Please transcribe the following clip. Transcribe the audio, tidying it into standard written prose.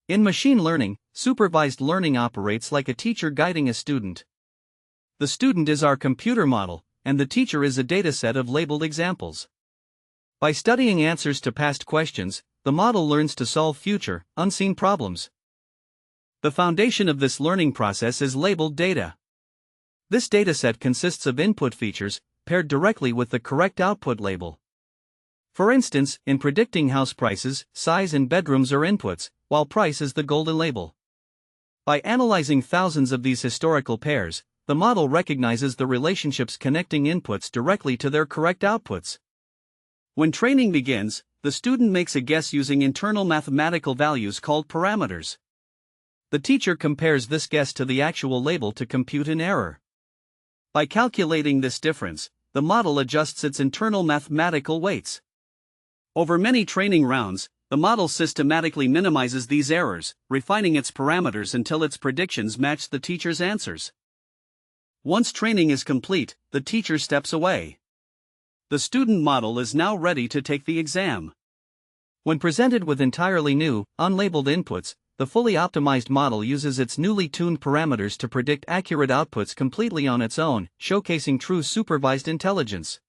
In machine learning, supervised learning operates like a teacher guiding a student. The student is our computer model, and the teacher is a dataset of labeled examples. By studying answers to past questions, the model learns to solve future, unseen problems. The foundation of this learning process is labeled data. This dataset consists of input features, paired directly with the correct output label. For instance, in predicting house prices, size and bedrooms are inputs, while price is the golden label. By analyzing thousands of these historical pairs, the model recognizes the relationships connecting inputs directly to their correct outputs. When training begins, the student makes a guess using internal mathematical values called parameters. The teacher compares this guess to the actual label to compute an error. By calculating this difference, the model adjusts its internal mathematical weights. Over many training rounds, the model systematically minimizes these errors, refining its parameters until its predictions match the teacher's answers. Once training is complete, the teacher steps away. The student model is now ready to take the exam. When presented with entirely new, unlabeled inputs, the fully optimized model uses its newly tuned parameters to predict accurate outputs completely on its own, showcasing true supervised intelligence.